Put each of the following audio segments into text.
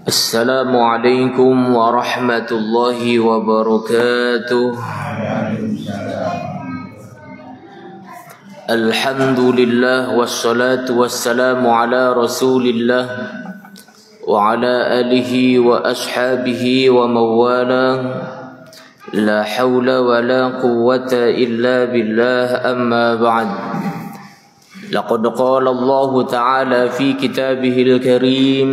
Assalamualaikum warahmatullahi wabarakatuh. Alhamdulillah wassalatu wassalamu ala rasulillah wa ala alihi wa ashabihi wa mawala. La hawla wa la quwwata illa billah, amma ba'd. Laqad qala Allah ta'ala fi kitabihil karim: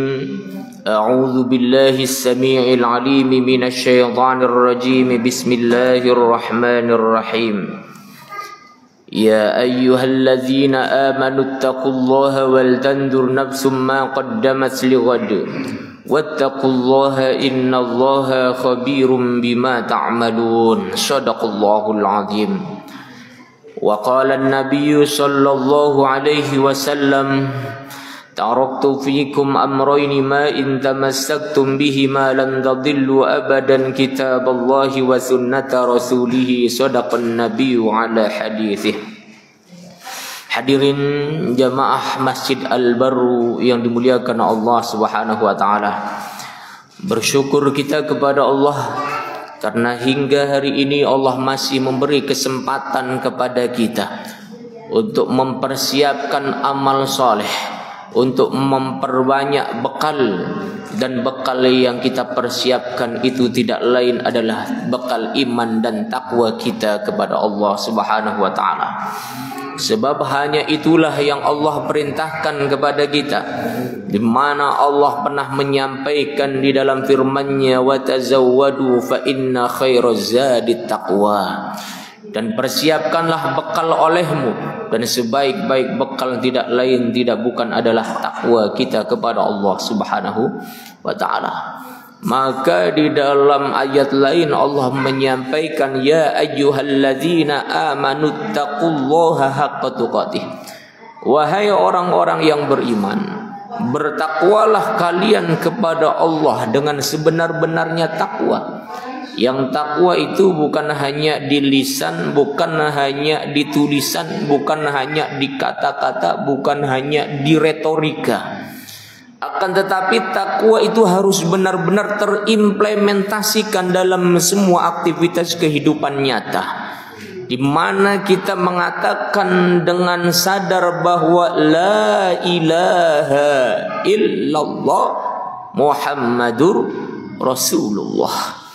أعوذ بالله السميع العليم من الشيطان الرجيم بسم الله الرحمن الرحيم يا أيها الذين آمنوا اتقوا الله ولتنظر نفس ما قدمت لغد واتقوا الله إن الله خبير بما تعملون صدق الله العظيم. وقال النبي صلى الله عليه وسلم: taraktu fikum amrayni ma in tamassaktum bihima lan tadillu abadan, kitaballahi wa sunnata rasulih. Sadaqan nabiyyu ala hadithih. Hadirin jamaah Masjid Al-Barru yang dimuliakan Allah Subhanahu wa taala. Bersyukur kita kepada Allah karena hingga hari ini Allah masih memberi kesempatan kepada kita untuk mempersiapkan amal soleh, untuk memperbanyak bekal, dan bekal yang kita persiapkan itu tidak lain adalah bekal iman dan takwa kita kepada Allah Subhanahu wa taala. Sebab hanya itulah yang Allah perintahkan kepada kita, di mana Allah pernah menyampaikan di dalam firman-Nya, wa tazawwadu fa inna khairaz zadi taqwa. Dan persiapkanlah bekal olehmu, dan sebaik-baik bekal tidak lain tidak bukan adalah takwa kita kepada Allah Subhanahu wa taala. Maka di dalam ayat lain Allah menyampaikan, ya ayyuhalladzina amanu taqullaha haqqa tuqatih. Wahai orang-orang yang beriman, bertakwalah kalian kepada Allah dengan sebenar-benarnya takwa. Yang takwa itu bukan hanya di lisan, bukan hanya di tulisan, bukan hanya di kata-kata, bukan hanya di retorika. Akan tetapi takwa itu harus benar-benar terimplementasikan dalam semua aktivitas kehidupan nyata, di mana kita mengatakan dengan sadar bahwa la ilaha illallah Muhammadur Rasulullah.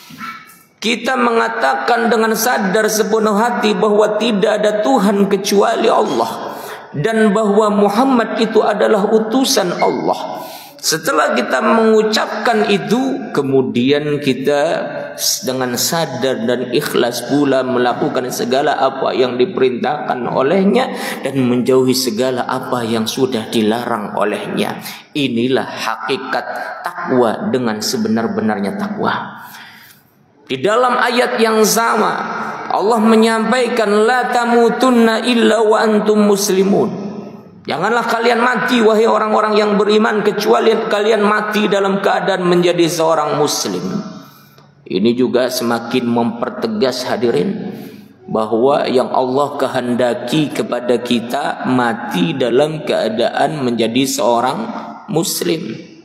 Kita mengatakan dengan sadar sepenuh hati bahwa tidak ada Tuhan kecuali Allah, dan bahwa Muhammad itu adalah utusan Allah. Setelah kita mengucapkan itu, kemudian kita dengan sadar dan ikhlas pula melakukan segala apa yang diperintahkan olehnya dan menjauhi segala apa yang sudah dilarang olehnya. Inilah hakikat takwa dengan sebenar-benarnya takwa. Di dalam ayat yang sama Allah menyampaikan, la tamutunna illa wa antum muslimun. Janganlah kalian mati wahai orang-orang yang beriman kecuali kalian mati dalam keadaan menjadi seorang muslim. Ini juga semakin mempertegas hadirin bahwa yang Allah kehendaki kepada kita mati dalam keadaan menjadi seorang muslim.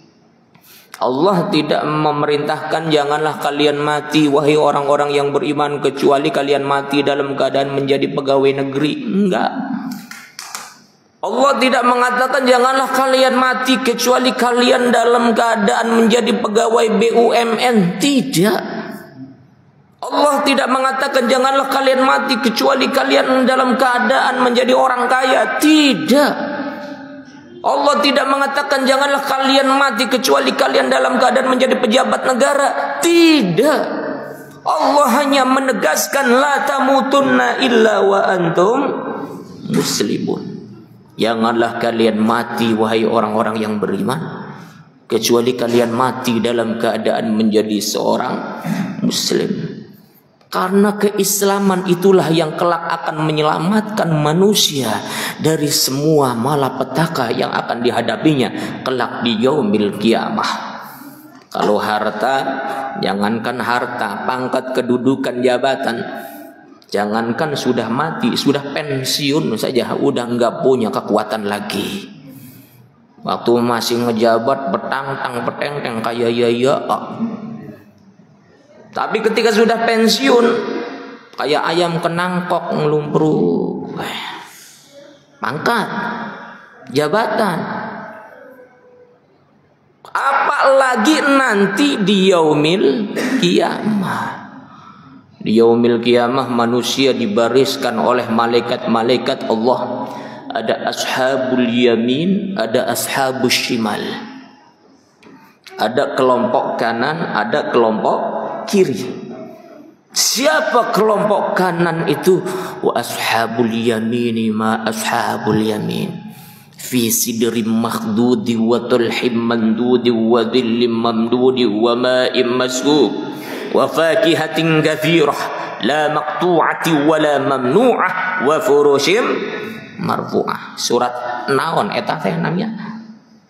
Allah tidak memerintahkan janganlah kalian mati wahai orang-orang yang beriman kecuali kalian mati dalam keadaan menjadi pegawai negeri. Enggak. Allah tidak mengatakan janganlah kalian mati kecuali kalian dalam keadaan menjadi pegawai BUMN. Tidak. Allah tidak mengatakan janganlah kalian mati kecuali kalian dalam keadaan menjadi orang kaya. Tidak. Allah tidak mengatakan janganlah kalian mati kecuali kalian dalam keadaan menjadi pejabat negara. Tidak. Allah hanya menegaskan la tamutunna illa wa antum muslimun. Janganlah kalian mati wahai orang-orang yang beriman kecuali kalian mati dalam keadaan menjadi seorang muslim. Karena keislaman itulah yang kelak akan menyelamatkan manusia dari semua malapetaka yang akan dihadapinya kelak di yaumil qiyamah. Kalau harta, jangankan harta, pangkat, kedudukan, jabatan, jangankan sudah mati, sudah pensiun saja, udah nggak punya kekuatan lagi. Waktu masih ngejabat petang-tang peteng-teng kayak ya. Tapi ketika sudah pensiun kayak ayam kenangkok ngelumpruk. Pangkat, jabatan. Apalagi nanti di yaumil kiamah. Di yaumil kiamah manusia dibariskan oleh malaikat-malaikat Allah. Ada ashabul yamin, ada ashabul shimal. Ada kelompok kanan, ada kelompok kiri. Siapa kelompok kanan itu? Wa ashabul yamini ma ashabul yamin. Fi sidrim makhdudi wa tulhim mandudi wa dhillim mamdudi wa ma'im masgub wa fakihatin kathirah la maqtu'ati wa la mamnu'ah wa furushim marfu'ah. Surat naon eta teh namanya?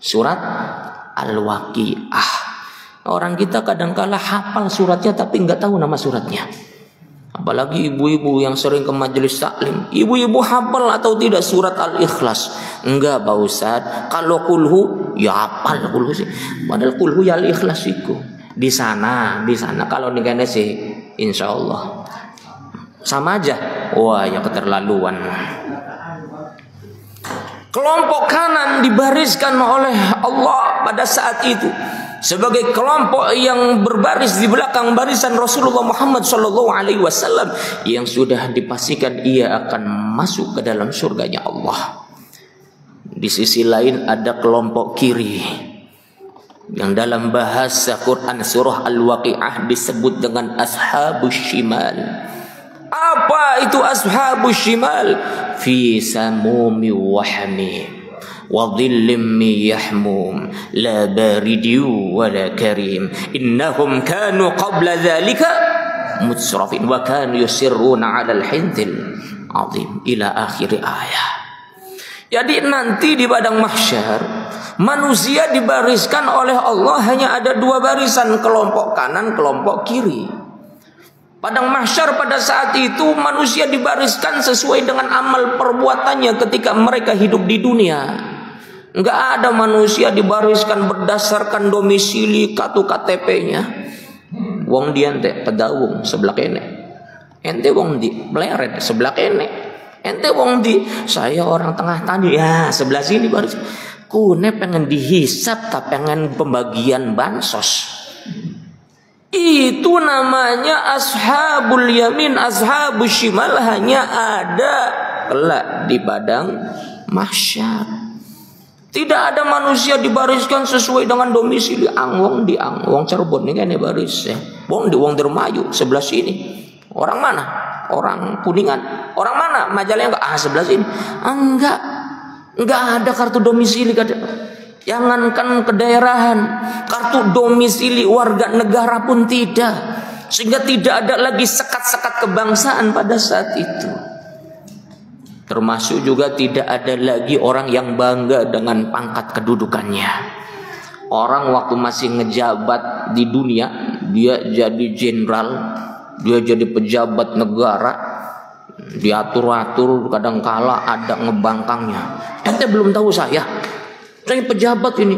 Surat Al-Waqiah. Orang kita kadang-kala hafal suratnya tapi nggak tahu nama suratnya. Apalagi ibu-ibu yang sering ke majelis taklim. Ibu-ibu hafal atau tidak surat Al-Ikhlas? Enggak, Pak Ustaz. Kalau kulhu ya hafal kulhu sih. Padahal kulhu ya Al-Ikhlas itu. Di sana. Kalau nikahnya sih insya Allah sama aja. Wah, ya keterlaluan. Kelompok kanan dibariskan oleh Allah pada saat itu sebagai kelompok yang berbaris di belakang barisan Rasulullah Muhammad SAW yang sudah dipastikan ia akan masuk ke dalam surganya Allah. Di sisi lain ada kelompok kiri yang dalam bahasa Quran surah Al-Waqiah disebut dengan ashabus shimal. Apa itu ashabus shimal? Fi samumi wa hamim wa dhillim min yahmum la baridin wa la karim innahum kanu qabla dhalika mutsrafin wa kanu yusirruna 'ala al-hinthil 'azim ila akhir ayat. Jadi nanti di padang mahsyar manusia dibariskan oleh Allah hanya ada dua barisan, kelompok kanan, kelompok kiri. Padang mahsyar pada saat itu manusia dibariskan sesuai dengan amal perbuatannya ketika mereka hidup di dunia. Enggak ada manusia dibariskan berdasarkan domisili kartu KTP-nya. Wong di ente Pedawung sebelah kene. Ente wong di Pleret sebelah kene. Ente wong di saya orang tengah tani ya sebelah sini baris. Kune pengen dihisap tak pengen pembagian bansos. Itu namanya ashabul yamin, ashabul shimal hanya ada kelak di padang mahsyar. Tidak ada manusia dibariskan sesuai dengan domisili. Wong di Wong Cirebon ini kan baris ya. Wong di Wong Dermayu sebelah sini. Orang mana? Orang Kuningan. Orang mana? Majalengka. Sebelah sini. Enggak ada kartu domisili. Jangankan kedaerahan, kartu domisili warga negara pun tidak. Sehingga tidak ada lagi sekat-sekat kebangsaan pada saat itu. Termasuk juga tidak ada lagi orang yang bangga dengan pangkat kedudukannya. Orang waktu masih ngejabat di dunia, dia jadi jenderal, dia jadi pejabat negara, diatur-atur, kadang-kala ada ngebangkangnya. Ente belum tahu saya pejabat ini,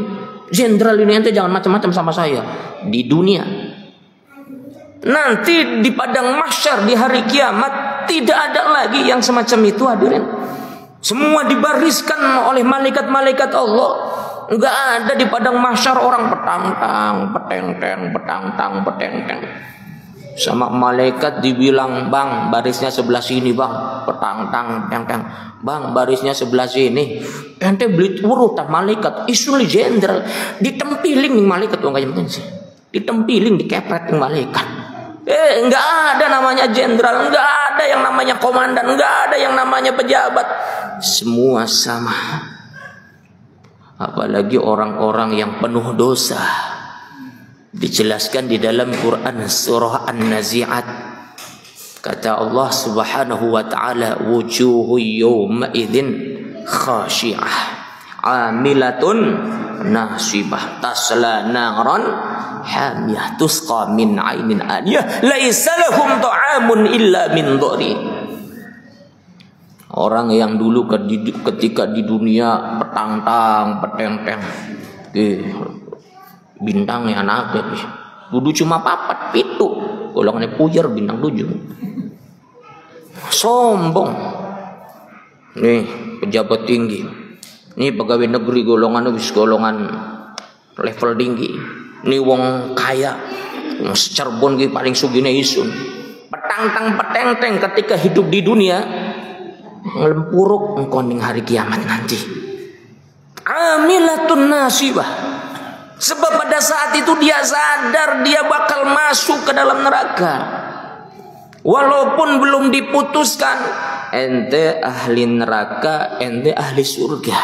jenderal ini, ente jangan macam-macam sama saya. Di dunia nanti di padang mahsyar di hari kiamat tidak ada lagi yang semacam itu hadirin. Semua dibariskan oleh malaikat-malaikat Allah. Enggak ada di padang mahsyar orang petang-tang. Sama malaikat dibilang, bang barisnya sebelah sini bang, petang-tang. Bang barisnya sebelah sini. Ente beli urutan malaikat, isul jenderal, ditempiling nih malaikat tuh kayak sih. Ditempiling, dikepret nih malaikat. Enggak ada namanya jenderal, enggak ada yang namanya komandan, enggak ada yang namanya pejabat. Semua sama. Apalagi orang-orang yang penuh dosa. Dijelaskan di dalam Quran surah An-Nazi'at. Kata Allah Subhanahu wa taala, wujuhu yawma idzin khashi'ah 'amilatun nasibah tasla naran hamiyah tusqa min 'ainin aniyah laisa lahum ta'amun illa min dhari. Orang yang dulu ketika di dunia petang-tang, peteng-teng, bintangnya anak dulu cuma papat pitu, golongannya puyer bintang 7. Sombong. Nih pejabat tinggi, nih pegawai negeri golongan level tinggi, nih wong kaya, wong Cirebon gitu paling sugine isun. Petang-tang peteng-teng ketika hidup di dunia ngelempuruk engkoning hari kiamat nanti. Amilatun nasibah. Sebab pada saat itu dia sadar dia bakal masuk ke dalam neraka. Walaupun belum diputuskan ente ahli neraka, ente ahli surga.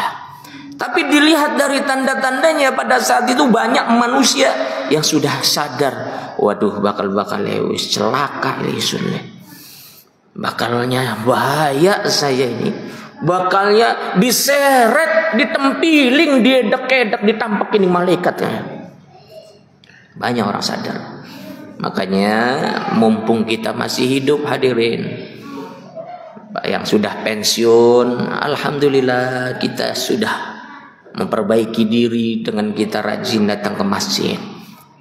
Tapi dilihat dari tanda-tandanya pada saat itu banyak manusia yang sudah sadar, waduh bakal lewis celaka lesun. Bakalnya bahaya saya ini. Bakalnya diseret, ditempiling, diedek-edek, ditampak ini malaikatnya. Banyak orang sadar. Makanya mumpung kita masih hidup hadirin, yang sudah pensiun, alhamdulillah kita sudah memperbaiki diri dengan kita rajin datang ke masjid.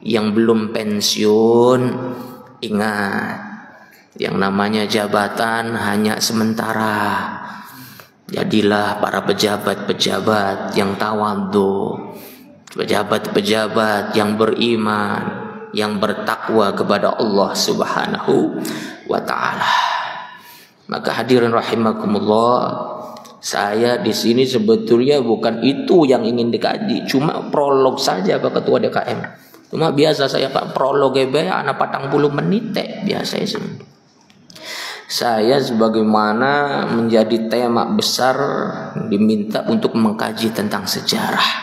Yang belum pensiun, ingat, yang namanya jabatan hanya sementara. Jadilah para pejabat-pejabat yang tawadhu, pejabat-pejabat yang beriman, yang bertakwa kepada Allah Subhanahu wa ta'ala. Maka hadirin rahimakumullah, saya di sini sebetulnya bukan itu yang ingin dikaji, cuma prolog saja Pak Ketua DKM. Cuma biasa saya Pak prolog anak 40 menit biasa sih. Saya sebagaimana menjadi tema besar diminta untuk mengkaji tentang sejarah.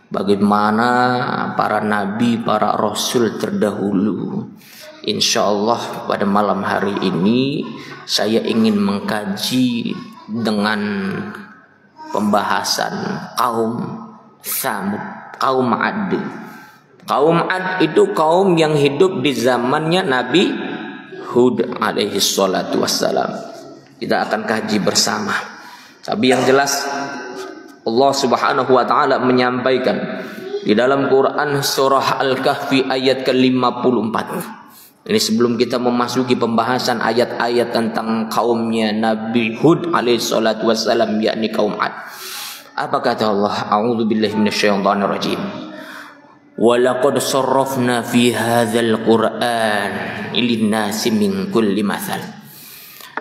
Bagaimana para nabi, para rasul terdahulu. Insya Allah pada malam hari ini saya ingin mengkaji dengan pembahasan kaum Tsamud, kaum Ad. Kaum Ad itu kaum yang hidup di zamannya Nabi Hud alaihi salatu wassalam. Kita akan kaji bersama. Tapi yang jelas Allah Subhanahu wa taala menyampaikan di dalam Quran surah Al-Kahfi ayat ke-54. Ini sebelum kita memasuki pembahasan ayat-ayat tentang kaumnya Nabi Hud alaihi salatu wassalam, yakni kaum Ad. Apa kata Allah? A'udzu billahi minasyaitonir rajim. Walaqad sarrafna fi hadzal Qur'an lin-nasi min kulli mathal.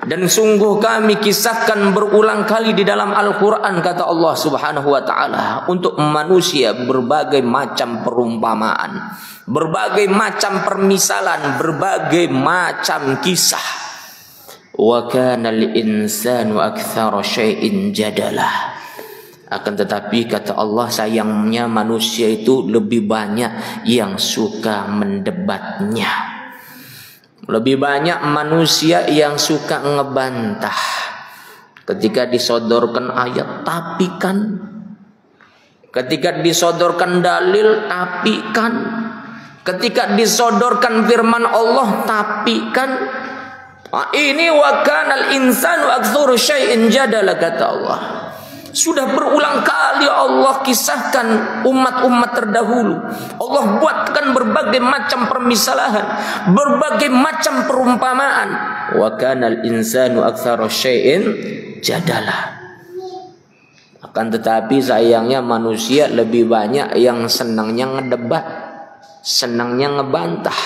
Dan sungguh kami kisahkan berulang kali di dalam Al-Qur'an, kata Allah Subhanahu wa taala, untuk manusia berbagai macam perumpamaan, berbagai macam permisalan, berbagai macam kisah. Wa kana al-insanu aktsara syai'in jadalah. Akan tetapi kata Allah, sayangnya manusia itu lebih banyak yang suka mendebatnya. Lebih banyak manusia yang suka ngebantah. Ketika disodorkan ayat, tapi kan. Ketika disodorkan dalil, tapi kan. Ketika disodorkan firman Allah, tapi kan. Ini wa kanal insanu aktsara syai'in jadala, kata Allah. Sudah berulang kali Allah kisahkan umat-umat terdahulu. Allah buatkan berbagai macam permisalan, berbagai macam perumpamaan. Wa kanal insanu aktsara syai'in jadala. Akan tetapi sayangnya manusia lebih banyak yang senangnya ngedebat, senangnya ngebantah.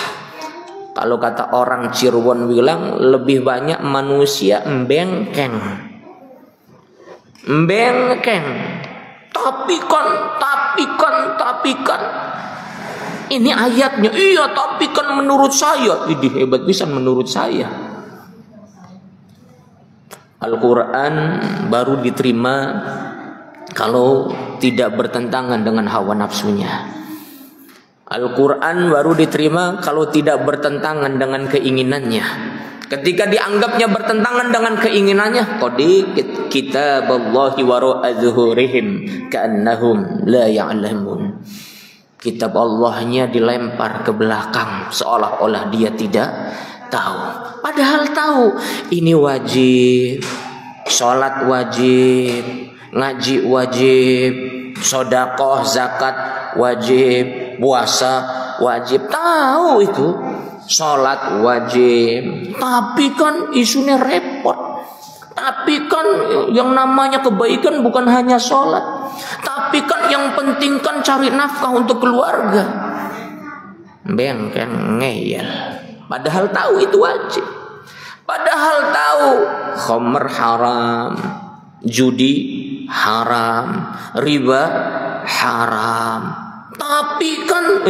Kalau kata orang Cirebon bilang, lebih banyak manusia embengkeng. Bengkeng, tapi kan ini ayatnya, iya tapi kan menurut saya, ini hebat bisa menurut saya. Al-Quran baru diterima kalau tidak bertentangan dengan hawa nafsunya. Al-Quran baru diterima kalau tidak bertentangan dengan keinginannya. Ketika dianggapnya bertentangan dengan keinginannya, qadi kitaballahi wara'a zuhurihim ka'annahum la ya'lamun. Kitab Allahnya dilempar ke belakang seolah-olah dia tidak tahu. Padahal tahu ini wajib, Sholat wajib, ngaji wajib, sedekah zakat wajib, puasa wajib. Tahu itu sholat wajib, tapi kan isunya repot. Tapi kan yang namanya kebaikan bukan hanya sholat, tapi kan yang penting kan cari nafkah untuk keluarga. Bengkeng ngeyel. Padahal tahu itu wajib. Padahal tahu khamr haram, judi haram, riba haram. Tapi kan.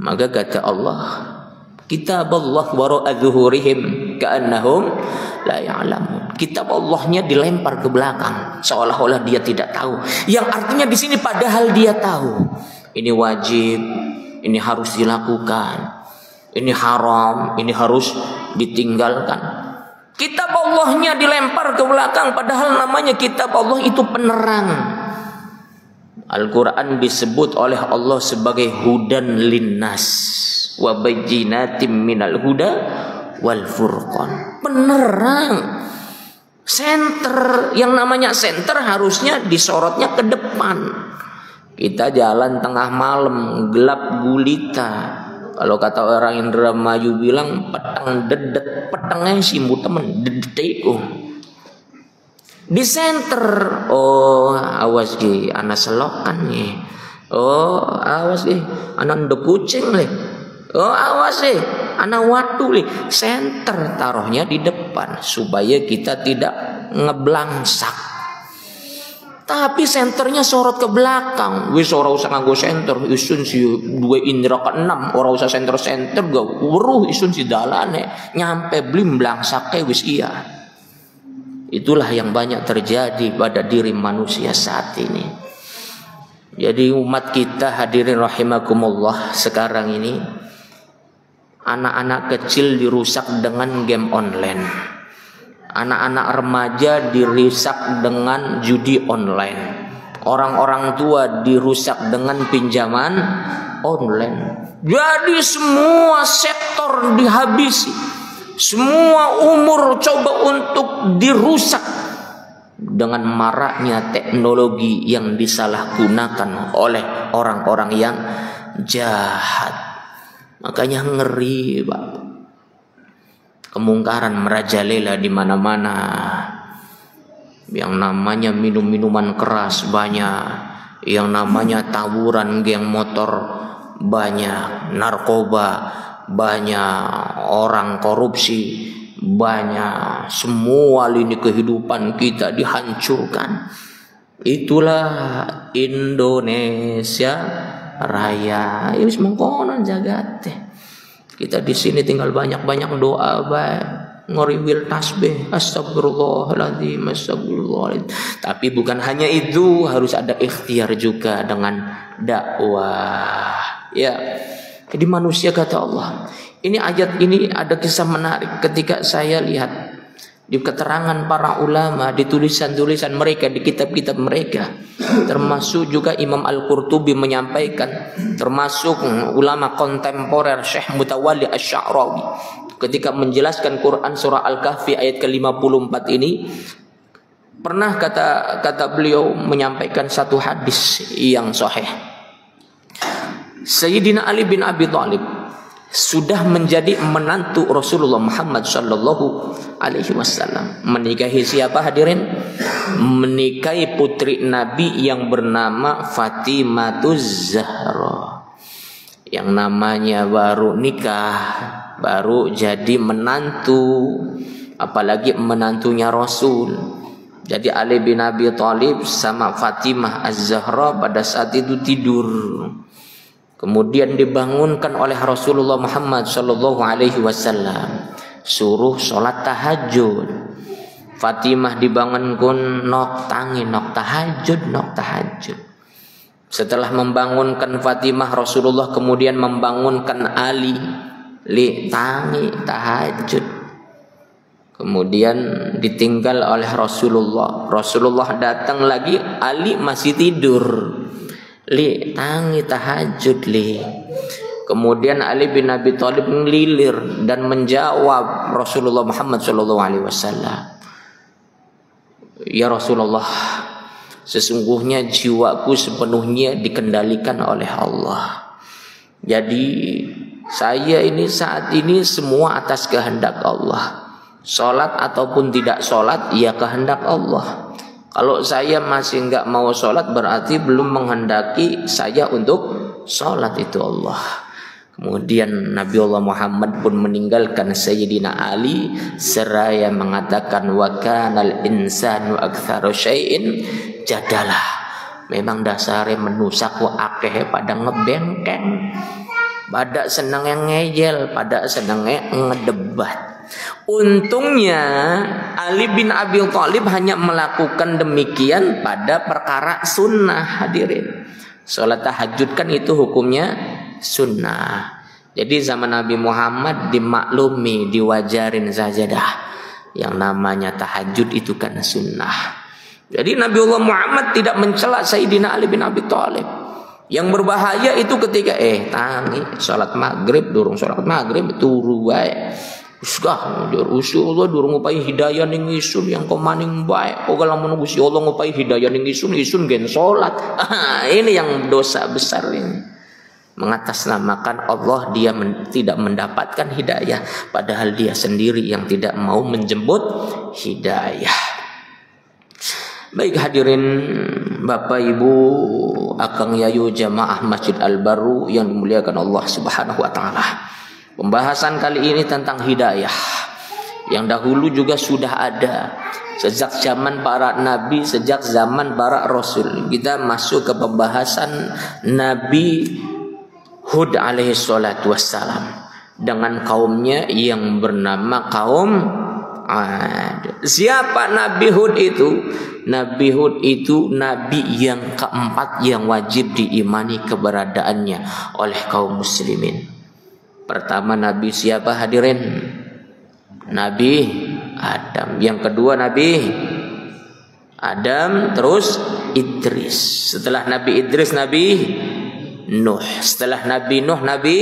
Maka kata Allah, kitab Allah wara'a zuhurihim ka'annahum la ya'lamun. Kitab Allahnya dilempar ke belakang seolah-olah dia tidak tahu. Yang artinya di sini padahal dia tahu. Ini wajib, ini harus dilakukan. Ini haram, ini harus ditinggalkan. Kitab Allahnya dilempar ke belakang padahal namanya kitab Allah itu penerang. Al-Quran disebut oleh Allah sebagai hudan linnas wa bayyinatim minal huda wal furqan. Penerang. Senter, yang namanya senter harusnya disorotnya ke depan. Kita jalan tengah malam, gelap gulita. Kalau kata orang Indramayu bilang petang dedet, petangnya simbu temen dedet di center. Oh awas ki, anak selokan nih. Oh awas ki, anak ndek kucing nih. Oh awas ki, anak watu nih. Center taruhnya di depan supaya kita tidak ngeblangsak. Tapi senternya sorot ke belakang. Wis ora usah nganggo senter, isun si 2 indra ke 6, ora usah senter-senter gak weruh isun si dalane nyampe blim blangsake wis iya. Itulah yang banyak terjadi pada diri manusia saat ini. Jadi umat kita hadirin rahimakumullah sekarang ini anak-anak kecil dirusak dengan game online. Anak-anak remaja dirusak dengan judi online. Orang-orang tua dirusak dengan pinjaman online. Jadi semua sektor dihabisi. Semua umur coba untuk dirusak dengan maraknya teknologi yang disalahgunakan oleh orang-orang yang jahat. Makanya ngeri, Pak. Kemungkaran merajalela di mana-mana. Yang namanya minum-minuman keras banyak, yang namanya tawuran geng motor banyak, narkoba banyak, orang korupsi banyak. Semua lini kehidupan kita dihancurkan. Itulah Indonesia Raya. Ini mengkonon jagate. Kita di sini tinggal banyak-banyak doa baik, ngoriwil tasbih, astagfirullahaladzim, astagfirullahaladzim. Tapi bukan hanya itu, harus ada ikhtiar juga dengan dakwah. Ya, jadi manusia kata Allah. Ini ayat ini ada kisah menarik ketika saya lihat di keterangan para ulama, di tulisan-tulisan mereka, di kitab-kitab mereka. Termasuk juga Imam Al-Qurtubi menyampaikan, termasuk ulama kontemporer Syekh Mutawalli Asy-Sya'rawi ketika menjelaskan Quran surah Al-Kahfi ayat ke-54 ini, pernah kata beliau menyampaikan satu hadis yang sahih. Sayyidina Ali bin Abi Thalib sudah menjadi menantu Rasulullah Muhammad sallallahu alaihi wasallam. Menikahi siapa hadirin? Menikahi putri Nabi yang bernama Fatimahuz Zahra. Yang namanya baru nikah, baru jadi menantu, apalagi menantunya Rasul. Jadi Ali bin Abi Thalib sama Fatimah Az-Zahra pada saat itu tidur. Kemudian dibangunkan oleh Rasulullah Muhammad sallallahu alaihi wasallam, suruh sholat tahajud. Fatimah dibangunkan nok tahajud. Setelah membangunkan Fatimah, Rasulullah kemudian membangunkan Ali, li tangi tahajud. Kemudian ditinggal oleh Rasulullah. Rasulullah datang lagi, Ali masih tidur. Li tangi tahajud li. Kemudian Ali bin Abi Thalib ngelilir dan menjawab Rasulullah Muhammad SAW. Ya Rasulullah, sesungguhnya jiwaku sepenuhnya dikendalikan oleh Allah. Jadi saya ini saat ini semua atas kehendak Allah. Sholat ataupun tidak sholat, ya kehendak Allah. Kalau saya masih enggak mau sholat, berarti belum menghendaki saya untuk sholat, itu Allah. Kemudian Nabi Allah Muhammad pun meninggalkan Sayyidina Ali seraya mengatakan, wa kanal insanu aktsara syai'in jadalah. Memang dasarnya manusia ku akeh pada ngebengkeng, pada seneng yang ngejel, pada senengnya ngedebat. Untungnya Ali bin Abi Thalib hanya melakukan demikian pada perkara sunnah, hadirin. Sholat tahajud kan itu hukumnya sunnah. Jadi zaman Nabi Muhammad dimaklumi, diwajarin saja dah. Yang namanya tahajud itu kan sunnah. Jadi Nabi Allah Muhammad tidak mencela Sayyidina Ali bin Abi Thalib. Yang berbahaya itu ketika tangi sholat maghrib, durung sholat maghrib turu wae. Usgah Allah durung ngupai hidayah ning isun yang komaning bae. Kok kalau menunggu si Allah ngupai hidayah ning isun gen sholat. Ini yang dosa besar ini. Mengatasnamakan Allah, dia tidak mendapatkan hidayah, padahal dia sendiri yang tidak mau menjemput hidayah. Baik hadirin Bapak Ibu, Akang Yayu jamaah Masjid Al-Baru yang dimuliakan Allah Subhanahu wa taala. Pembahasan kali ini tentang hidayah yang dahulu juga sudah ada sejak zaman para nabi, sejak zaman para rasul. Kita masuk ke pembahasan Nabi Hud alaihi salatu wassalam dengan kaumnya yang bernama kaum Ad. Siapa Nabi Hud itu? Nabi Hud itu nabi yang keempat yang wajib diimani keberadaannya oleh kaum muslimin. Pertama Nabi siapa hadirin? Nabi Adam. Yang kedua Nabi Adam, terus Idris. Setelah Nabi Idris Nabi Nuh. Setelah Nabi Nuh Nabi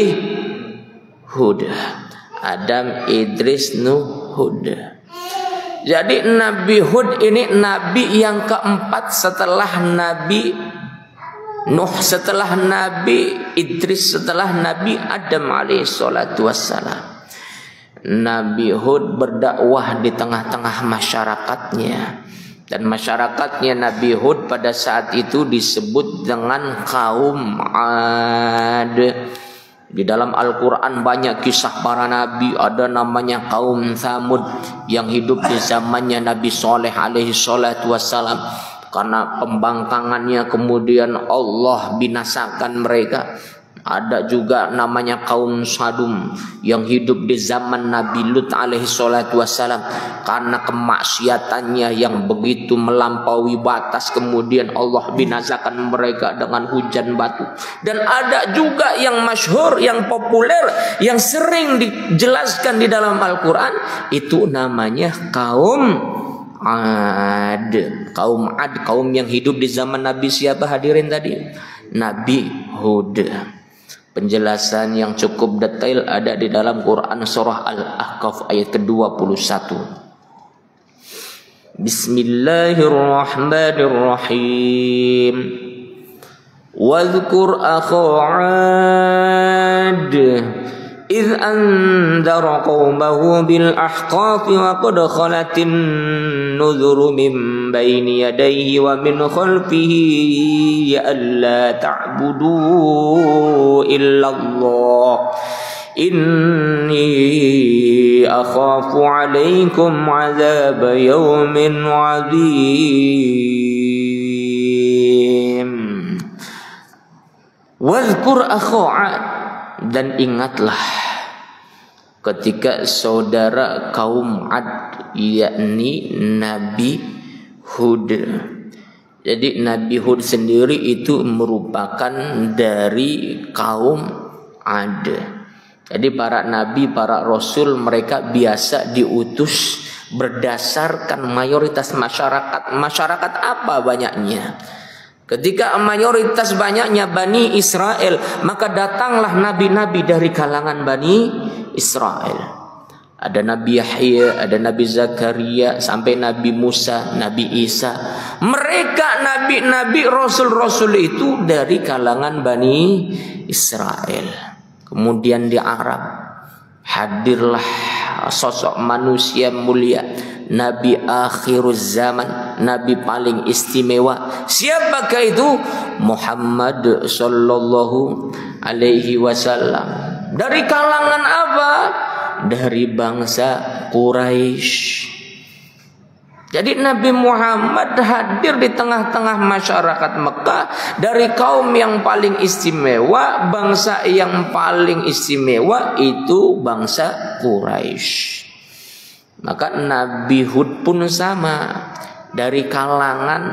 Hud. Adam, Idris, Nuh, Hud. Jadi Nabi Hud ini nabi yang keempat setelah Nabi Nuh, setelah Nabi Idris, setelah Nabi Adam alaihi salatu wassalam. Nabi Hud berdakwah di tengah-tengah masyarakatnya. Dan masyarakatnya Nabi Hud pada saat itu disebut dengan kaum Ad. Di dalam Al-Quran banyak kisah para nabi. Ada namanya kaum Thamud yang hidup di zamannya Nabi Saleh alaihi salatu wassalam. Karena pembangkangannya kemudian Allah binasakan mereka. Ada juga namanya kaum Sadum yang hidup di zaman Nabi Lut alaihi salatu wassalam. Karena kemaksiatannya yang begitu melampaui batas, kemudian Allah binasakan mereka dengan hujan batu. Dan ada juga yang masyhur, yang populer, yang sering dijelaskan di dalam Al-Quran, itu namanya kaum Ad. Kaum Ad, kaum yang hidup di zaman Nabi siapa hadirin tadi? Nabi Hud. Penjelasan yang cukup detail ada di dalam Quran surah Al-Ahqaf ayat ke-21. Bismillahirrahmanirrahim. Wadhkur akha 'ad إذ أنذر قومه بالأحقاف وقد خلت النذر من بين يديه ومن خلفه ألا تعبدوا إلا الله إني أخاف عليكم عذاب يوم عظيم. واذكر أخا عاد, dan ingatlah ketika saudara kaum Ad, yakni Nabi Hud. Jadi Nabi Hud sendiri itu merupakan dari kaum Ad. Jadi para nabi, para rasul, mereka biasa diutus berdasarkan mayoritas masyarakat. Masyarakat apa banyaknya? Ketika mayoritas banyaknya Bani Israel, maka datanglah nabi-nabi dari kalangan Bani Israel. Ada Nabi Yahya, ada Nabi Zakaria, sampai Nabi Musa, Nabi Isa. Mereka nabi-nabi, rasul-rasul itu dari kalangan Bani Israel. Kemudian di Arab hadirlah sosok manusia mulia, Nabi akhiruz zaman, Nabi paling istimewa. Siapakah itu? Muhammad sallallahu alaihi wasallam. Dari kalangan apa? Dari bangsa Quraisy. Jadi Nabi Muhammad hadir di tengah-tengah masyarakat Mekah dari kaum yang paling istimewa, bangsa yang paling istimewa itu bangsa Quraisy. Maka Nabi Hud pun sama, dari kalangan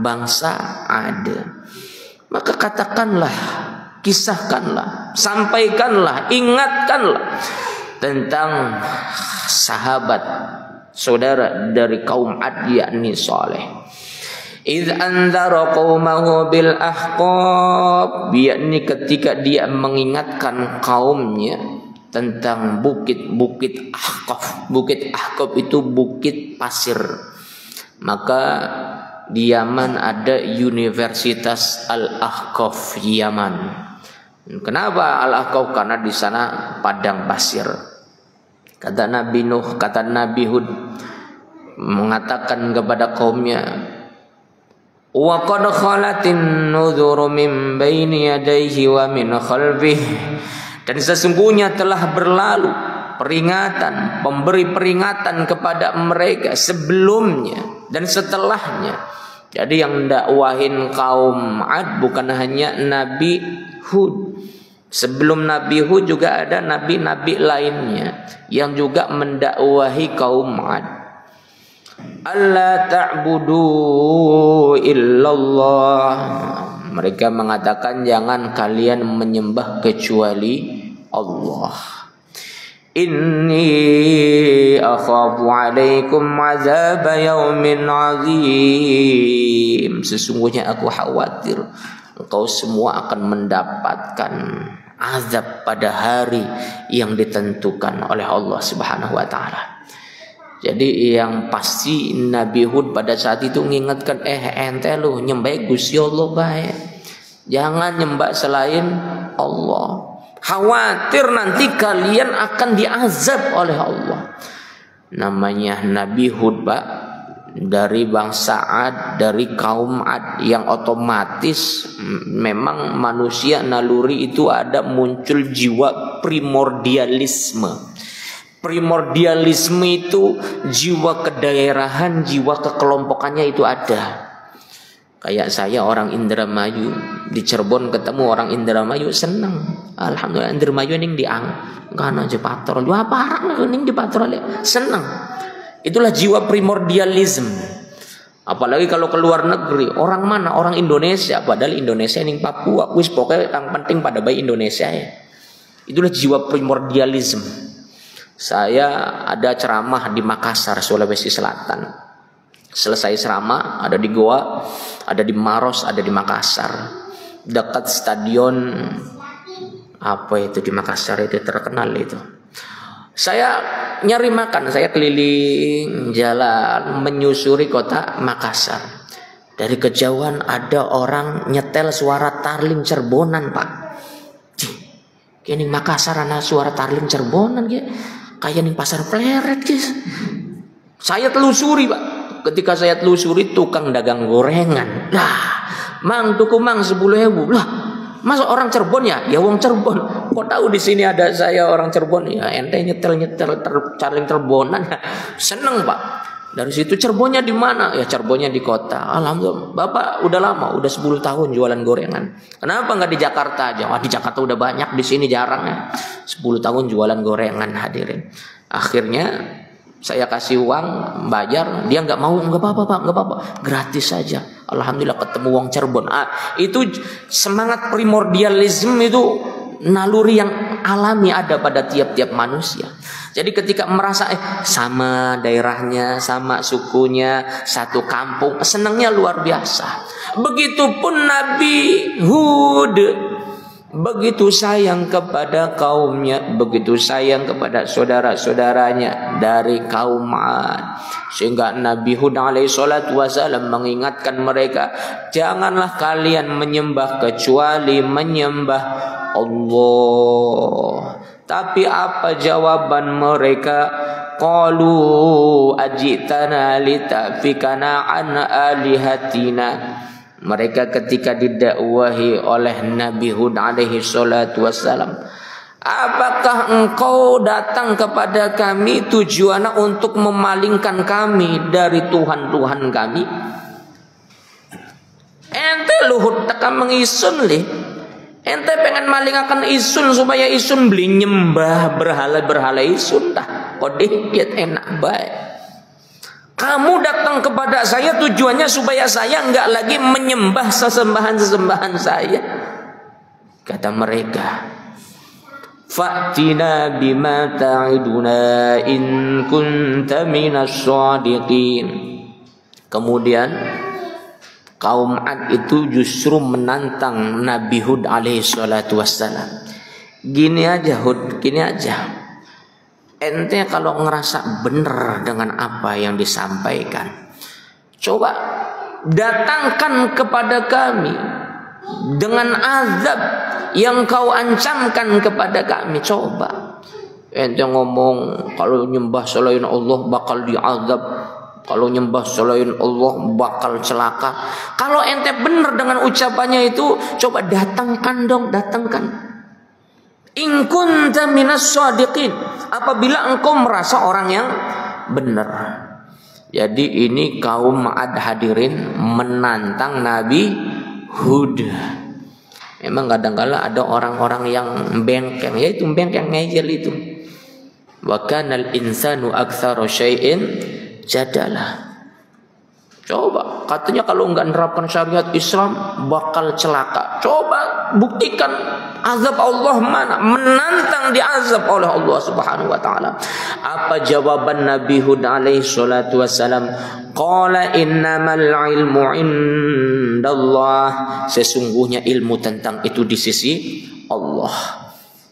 bangsa Ad. Maka katakanlah, kisahkanlah, sampaikanlah, ingatkanlah tentang sahabat saudara dari kaum Ad, yakni Saleh. Idz anzara qaumahu bil ahqab, yakni ketika dia mengingatkan kaumnya tentang bukit-bukit Ahqaf. Bukit Ahqaf itu bukit pasir. Maka di Yaman ada Universitas Al-Ahqaf Yaman. Kenapa Al-Ahqaf? Karena di sana padang pasir. Kata Nabi Nuh, kata Nabi Hud mengatakan kepada kaumnya, wa qad khalatin nuzuru min baini yadayhi wa min khalfihi, dan sesungguhnya telah berlalu peringatan, pemberi peringatan kepada mereka sebelumnya dan setelahnya. Jadi yang dakwahin kaum Ad bukan hanya Nabi Hud. Sebelum Nabi Hud juga ada nabi-nabi lainnya yang juga mendakwahi kaum Ad. Allah ta'budu illallah. Mereka mengatakan jangan kalian menyembah kecuali Allah. Inni akhafu alaikum azab yaumin azim. Sesungguhnya aku khawatir engkau semua akan mendapatkan azab pada hari yang ditentukan oleh Allah Subhanahu wa taala. Jadi yang pasti Nabi Hud pada saat itu mengingatkan, ente lu nyembah Gusti Allah baik. Jangan nyembah selain Allah. Khawatir nanti kalian akan diazab oleh Allah. Namanya Nabi Hud, Pak, dari bangsa Ad, dari kaum Ad yang otomatis memang manusia naluri itu ada muncul jiwa primordialisme. Primordialisme itu jiwa kedaerahan, jiwa kekelompokannya itu ada. Kayak saya orang Indramayu, di Cirebon ketemu orang Indramayu senang. Alhamdulillah Indramayu ning diang, kana aja patrol. Dua parang ning di patrol senang. Itulah jiwa primordialisme. Apalagi kalau keluar negeri, orang mana? Orang Indonesia, padahal Indonesia ning Papua, wis pokoknya yang penting pada bayi Indonesia ya. Itulah jiwa primordialisme. Saya ada ceramah di Makassar, Sulawesi Selatan. Selesai ceramah ada di Goa, ada di Maros, ada di Makassar. Dekat stadion apa itu di Makassar itu terkenal itu. Saya nyari makan, saya keliling jalan menyusuri kota Makassar. Dari kejauhan ada orang nyetel suara tarling Cerbonan, Pak. Kini Makassar ana suara tarling Cerbonan kayak ning pasar Pleret, guys. Saya telusuri, Pak. Ketika saya telusuri tukang dagang gorengan. Lah, Mang tuku Mang 10.000. Lah, masa orang Cirebon ya? Ya wong Cirebon. Kok tahu di sini ada saya orang Cirebon? Ya ente nyetel tarling Cerbonan. Seneng, Pak. Dari situ Cirebonnya di mana? Ya Cirebonnya di kota. Alhamdulillah. Bapak udah lama, udah 10 tahun jualan gorengan. Kenapa nggak di Jakarta aja? Wah, di Jakarta udah banyak, di sini jarang ya. 10 tahun jualan gorengan, hadirin. Akhirnya saya kasih uang, bayar, dia nggak mau, nggak apa-apa Pak, nggak apa-apa, gratis saja. Alhamdulillah ketemu wong Cirebon. Itu semangat primordialisme itu naluri yang alami ada pada tiap-tiap manusia. Jadi ketika merasa sama daerahnya, sama sukunya, satu kampung, senangnya luar biasa. Begitupun Nabi Hud, begitu sayang kepada kaumnya, begitu sayang kepada saudara-saudaranya dari kaum Ad, sehingga Nabi Hud alaihissalatu wassalam mengingatkan mereka, janganlah kalian menyembah kecuali menyembah Allah. Tapi apa jawaban mereka? Qalu ajitana litafikana an alihatina. Mereka ketika didakwahi oleh Nabi Hud alaihi salatu wassalam, apakah engkau datang kepada kami tujuannya untuk memalingkan kami dari Tuhan-Tuhan kami? Ente luhut tekan mengisun lih. Ente pengen malingakan isun supaya isun beli nyembah berhala-berhala isun dah. Kodeh kiat enak baik. Kamu datang kepada saya tujuannya supaya saya enggak lagi menyembah sesembahan-sesembahan saya. Kata mereka, fa'tina bima ta'iduna in kunta minas shadiqin. Kemudian kaum Ad itu justru menantang Nabi Hud alaihi salatu wassalam. Gini aja Hud, gini aja. Ente kalau ngerasa benar dengan apa yang disampaikan, coba datangkan kepada kami dengan azab yang kau ancamkan kepada kami. Coba ente ngomong kalau nyembah selain Allah bakal diazab, kalau nyembah selain Allah bakal celaka. Kalau ente benar dengan ucapannya itu, coba datangkan dong, datangkan. In kunta minas shadiqin, apabila engkau merasa orang yang benar. Jadi ini kaum Ad hadirin menantang Nabi Hud. Memang kadang-kala ada orang-orang yang bengkeng, yaitu bengkeng ngejel itu. Wa kanal insanu aktsara syai'in jadalah. Coba katanya kalau enggak menerapkan syariat Islam bakal celaka. Coba buktikan azab Allah mana, menantang diazab oleh Allah Subhanahu wa taala. Apa jawaban Nabi Hud alaihi salatu wassalam? Qala innamal ilmu indallah. Sesungguhnya ilmu tentang itu di sisi Allah.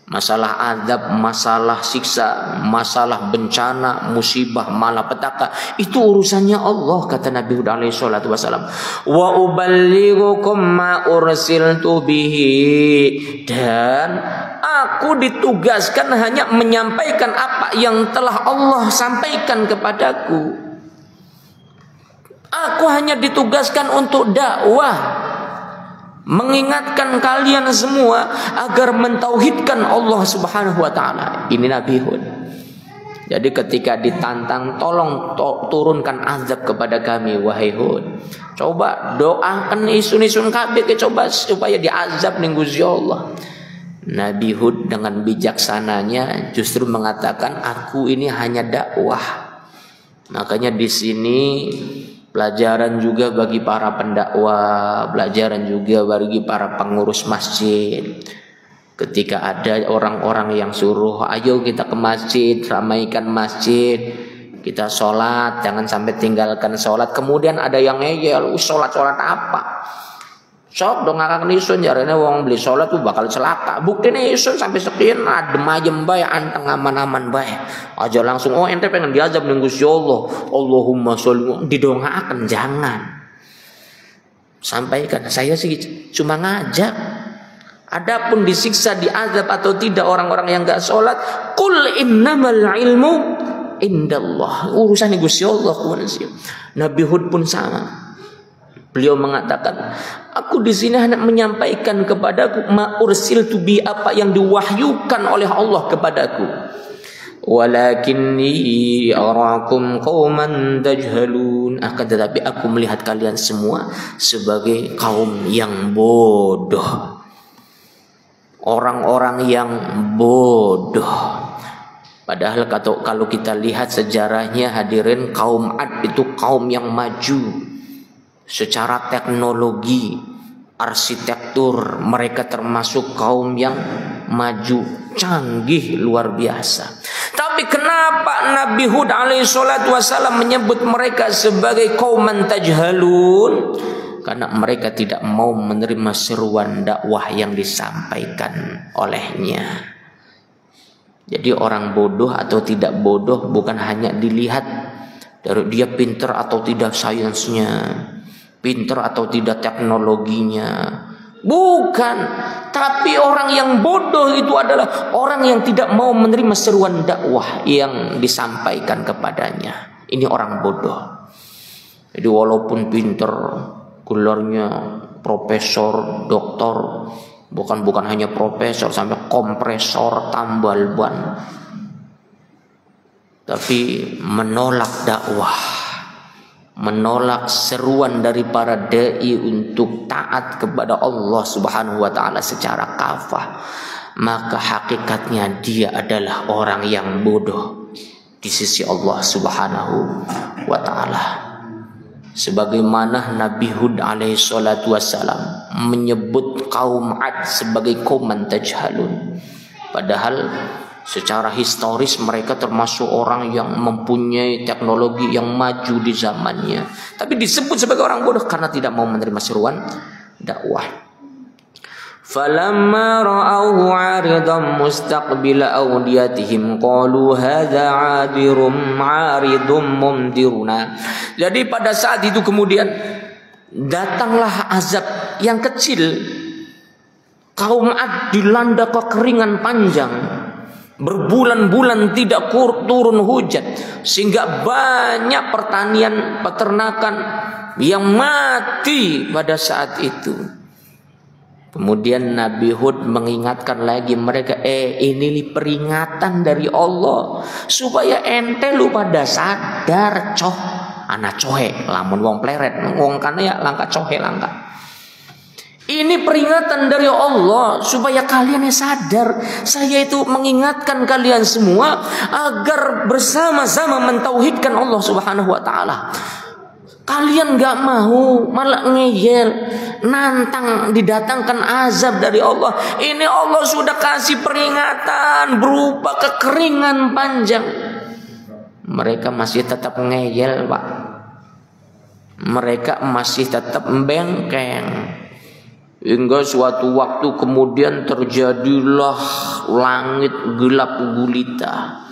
Masalah azab, masalah siksa, masalah bencana, musibah, malapetaka, itu urusannya Allah, kata Nabi Hud alaihi salatu wasallam. Wa uballighukum ma ursiltu bihi, dan aku ditugaskan hanya menyampaikan apa yang telah Allah sampaikan kepadaku. Aku hanya ditugaskan untuk dakwah, mengingatkan kalian semua agar mentauhidkan Allah Subhanahu wa taala. Ini Nabi Hud. Jadi ketika ditantang, tolong turunkan azab kepada kami wahai Hud. Coba doakan isun-isun kabeh coba supaya diazab ning Gusti Allah. Nabi Hud dengan bijaksananya justru mengatakan, aku ini hanya dakwah. Makanya di sini pelajaran juga bagi para pendakwah, pelajaran juga bagi para pengurus masjid. Ketika ada orang-orang yang suruh, ayo kita ke masjid, ramaikan masjid, kita sholat, jangan sampai tinggalkan sholat. Kemudian ada yang ngeyel, sholat apa? Sok dong ngakak nisun, jarane wong beli sholat tuh bakal celaka. Buktinya isun sampai sekian adem ayem bae, anteng aman-aman bae. Aja langsung ente pengen diazab ning Gusti Allah. Allahumma sholli, didongaaken jangan. Sampaikan, saya sih cuma ngajak. Adapun disiksa, diazab atau tidak orang-orang yang enggak sholat, qul innamal ilmu indallah. Urusan Gusti Allah. Nabi Hud pun sama. Beliau mengatakan, aku di sini hanya menyampaikan kepadaku ma ursiltu bi, apa yang diwahyukan oleh Allah kepadaku. Walakinni arakum qauman tajhalun, akan tetapi aku melihat kalian semua sebagai kaum yang bodoh. Orang-orang yang bodoh. Padahal kalau kita lihat sejarahnya hadirin, kaum Ad itu kaum yang maju. Secara teknologi, arsitektur, mereka termasuk kaum yang maju. canggih luar biasa. Tapi kenapa Nabi Hud alaihissalatu wassalam menyebut mereka sebagai qauman tajhalun? Karena mereka tidak mau menerima seruan dakwah yang disampaikan olehnya. Jadi orang bodoh atau tidak bodoh bukan hanya dilihat dari dia pintar atau tidak sainsnya, pintar atau tidak teknologinya. Bukan. Tapi orang yang bodoh itu adalah orang yang tidak mau menerima seruan dakwah yang disampaikan kepadanya. Ini orang bodoh. Jadi walaupun pintar, gelarnya profesor, doktor, bukan hanya profesor, sampai kompresor, tambal ban, tapi menolak dakwah, menolak seruan dari para dai untuk taat kepada Allah Subhanahu wa taala secara kafah, maka hakikatnya dia adalah orang yang bodoh di sisi Allah Subhanahu wa taala. Sebagaimana Nabi Hud alaihissalatu wassalam menyebut kaum Ad sebagai qauman tajhalun, padahal secara historis mereka termasuk orang yang mempunyai teknologi yang maju di zamannya, tapi disebut sebagai orang bodoh karena tidak mau menerima seruan dakwah. Falamma ra'awhu 'aridan mustaqbila awdiyatihim qalu hadza 'aridun mumdiruna. Jadi pada saat itu kemudian datanglah azab yang kecil. Kaum Ad dilanda kekeringan panjang, berbulan-bulan tidak turun hujan, sehingga banyak pertanian peternakan yang mati pada saat itu. Kemudian Nabi Hud mengingatkan lagi mereka, ini peringatan dari Allah supaya ente lu pada sadar, coh anak cohe lamun wong pleret wong kana ya langka cohe langka. Ini peringatan dari Allah supaya kalian sadar. Saya itu mengingatkan kalian semua agar bersama-sama mentauhidkan Allah Subhanahu wa taala. Kalian gak mau, malah ngeyel, nantang didatangkan azab dari Allah. Ini Allah sudah kasih peringatan berupa kekeringan panjang. Mereka masih tetap ngeyel, Pak. Mereka masih tetap bengkeng. Hingga suatu waktu kemudian terjadilah langit gelap gulita.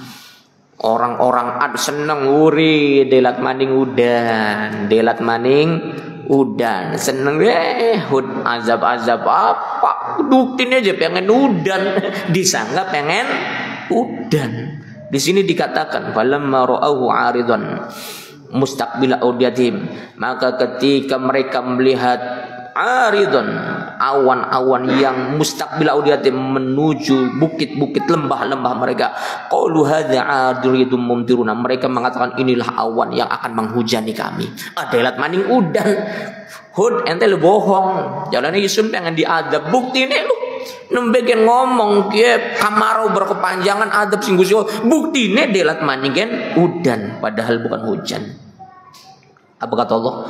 Orang-orang Ad seneng uri delat maning udan, seneng Hud azab-azab apa? Buktinya aja pengen udan, disangka pengen udan. Di sini dikatakan falamma ra'ahu 'aridan mustaqbil audiyatihim, maka ketika mereka melihat aridun, awan-awan yang mustaqbil audiyatihim, menuju bukit-bukit, lembah-lembah mereka, qalu hadza 'aridun mumtiruna, mereka mengatakan inilah awan yang akan menghujani kami. Adelat maning udan. Hud ente lu bohong, jalane isun pengen diadab, buktine lu nembegen ngomong kieu kamarau berkepanjangan adab sing Gusti Allah, buktine delat maning udan padahal bukan hujan. Apa kata Allah?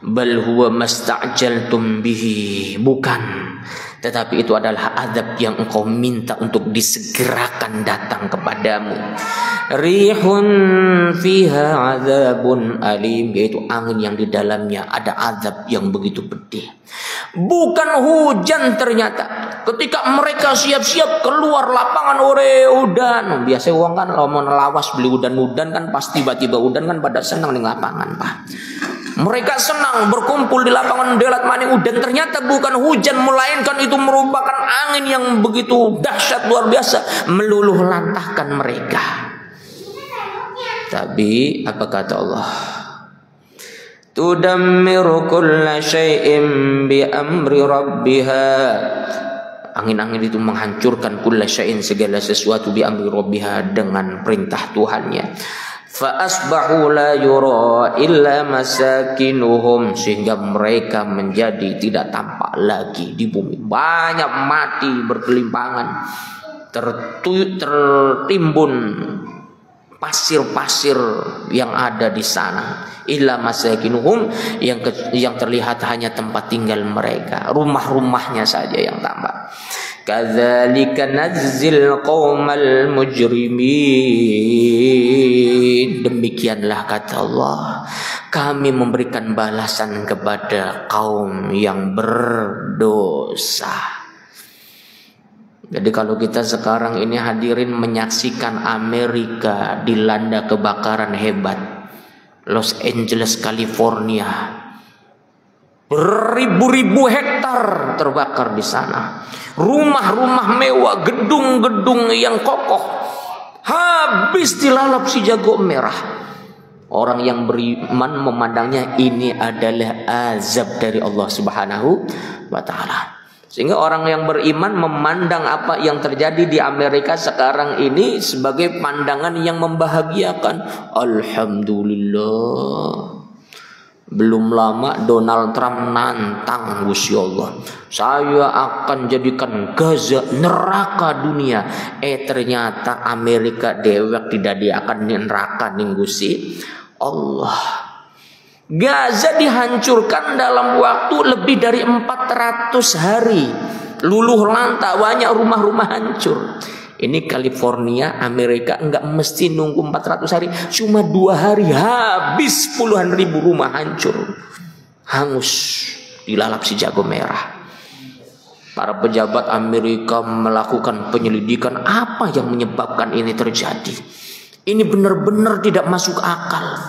Bal huwa masta'jaltum bihi, bukan, tetapi itu adalah azab yang engkau minta untuk disegerakan datang kepadamu. Rihun fiha azabun alim, yaitu angin yang di dalamnya ada azab yang begitu pedih. Bukan hujan ternyata. Ketika mereka siap-siap keluar lapangan ore udan. Biasa uang kan kalau mau nelawas beli udan-udan kan pasti tiba-tiba udan kan pada senang di lapangan, Pak. Mereka senang berkumpul di lapangan delat maning udan, ternyata bukan hujan, melainkan itu merupakan angin yang begitu dahsyat luar biasa, meluluh lantahkan mereka. Tapi apa kata Allah? Tudammiru kulla syai'in bi amri rabbiha. Angin-angin itu menghancurkan kulla syai'in, segala sesuatu, bi amri rabbiha, dengan perintah Tuhannya. Fa asbahu la yura illa masakinuhum, sehingga mereka menjadi tidak tampak lagi di bumi. Banyak mati berkelimpangan, tertimbun pasir-pasir yang ada di sana. Illa masakinuhum, yang terlihat hanya tempat tinggal mereka, rumah-rumahnya saja yang tampak. Kadzalika najzil qaumal mujrimin. Demikianlah kata Allah, kami memberikan balasan kepada kaum yang berdosa. Jadi kalau kita sekarang ini hadirin menyaksikan Amerika dilanda kebakaran hebat, Los Angeles, California, beribu-ribu hektar terbakar di sana. Rumah-rumah mewah, gedung-gedung yang kokoh habis dilalap si jago merah. Orang yang beriman memandangnya ini adalah azab dari Allah Subhanahu wa ta'ala. Sehingga orang yang beriman memandang apa yang terjadi di Amerika sekarang ini sebagai pandangan yang membahagiakan. Alhamdulillah. Belum lama Donald Trump nantang, Gusti Allah, saya akan jadikan Gaza neraka dunia. Ternyata Amerika dewek tidak dia akan neraka ning Gusti Allah. Gaza dihancurkan dalam waktu lebih dari 400 hari. Luluh lantak, banyak rumah-rumah hancur. Ini California, Amerika enggak mesti nunggu 400 hari. Cuma 2 hari habis puluhan ribu rumah hancur, hangus, dilalap si jago merah. Para pejabat Amerika melakukan penyelidikan apa yang menyebabkan ini terjadi. Ini benar-benar tidak masuk akal.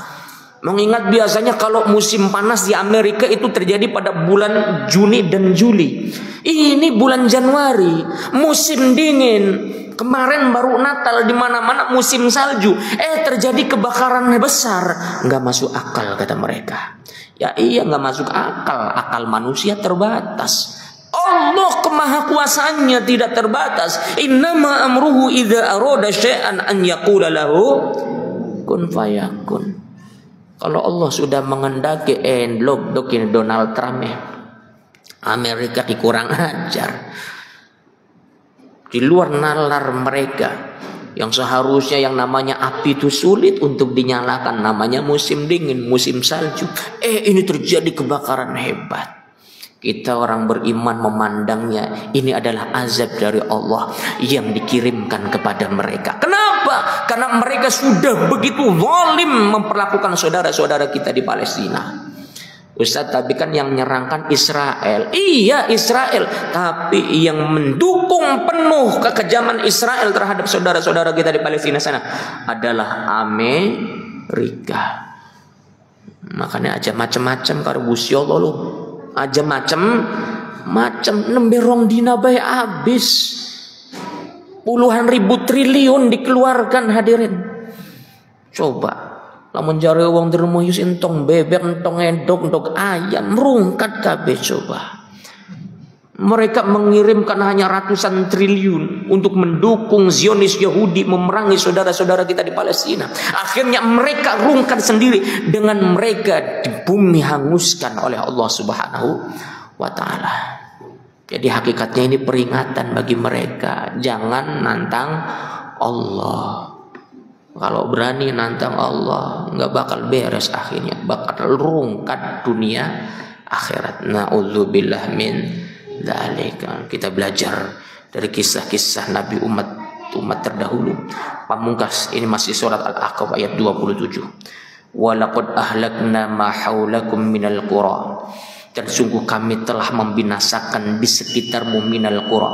Mengingat biasanya kalau musim panas di Amerika itu terjadi pada bulan Juni dan Juli. Ini bulan Januari, musim dingin. Kemarin baru Natal, di mana-mana musim salju. Terjadi kebakaran besar. Nggak masuk akal kata mereka. Ya iya, nggak masuk akal. Akal manusia terbatas. Allah kemahakuasaannya tidak terbatas. Innama amruhu idza arada syai'an an yaqula lahu kun fayakun. Kalau Allah sudah mengendaki lockdown Donald Trump, Amerika dikurang ajar. Di luar nalar mereka, yang seharusnya yang namanya api itu sulit untuk dinyalakan, namanya musim dingin, musim salju. Ini terjadi kebakaran hebat. Kita orang beriman memandangnya ini adalah azab dari Allah yang dikirimkan kepada mereka. Kenapa? Karena mereka sudah begitu zalim memperlakukan saudara-saudara kita di Palestina. Ustaz, tapi kan yang menyerangkan Israel. Iya, Israel. Tapi yang mendukung penuh kekejaman Israel terhadap saudara-saudara kita di Palestina sana adalah Amerika. Makanya aja macam-macam karo Gusti Allah lu. Aja macam-macam nembe rong dina bae habis. Puluhan ribu triliun dikeluarkan hadirin. Coba lamun jare wong dermo yus entong bebek, entong endok ayam merungkat kabeh coba. Mereka mengirimkan hanya ratusan triliun untuk mendukung Zionis Yahudi memerangi saudara-saudara kita di Palestina. Akhirnya mereka rungkat sendiri dengan mereka di bumi hanguskan oleh Allah Subhanahu wa ta'ala. Jadi hakikatnya ini peringatan bagi mereka. Jangan nantang Allah. Kalau berani nantang Allah, nggak bakal beres akhirnya. Bakal rungkat dunia akhirat. Na'udzubillah min dzalik. Kita belajar dari kisah-kisah Nabi umat terdahulu. Pamungkas, ini masih surat Al-Ahqaf ayat 27. Walaqad ahlakna ma haulakum minal qura. Dan sungguh kami telah membinasakan di sekitarmu minal qura,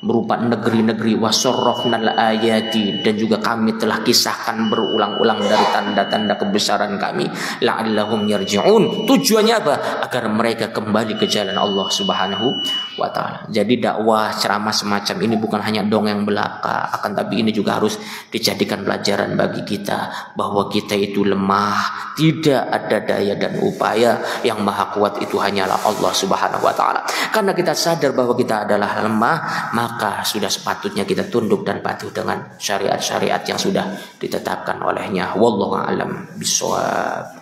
berupa negeri-negeri, wasorrofnal ayati, dan juga kami telah kisahkan berulang-ulang dari tanda-tanda kebesaran kami, la'allahum yarji'un. Tujuannya apa? Agar mereka kembali ke jalan Allah Subhanahu wa ta'ala. Jadi dakwah ceramah semacam ini bukan hanya dongeng belaka, akan tapi ini juga harus dijadikan pelajaran bagi kita bahwa kita itu lemah, tidak ada daya dan upaya. Yang maha kuat itu hanyalah Allah Subhanahu wa ta'ala. Karena kita sadar bahwa kita adalah lemah, maka sudah sepatutnya kita tunduk dan patuh dengan syariat-syariat yang sudah ditetapkan olehnya. Wallahu a'lam bishawab.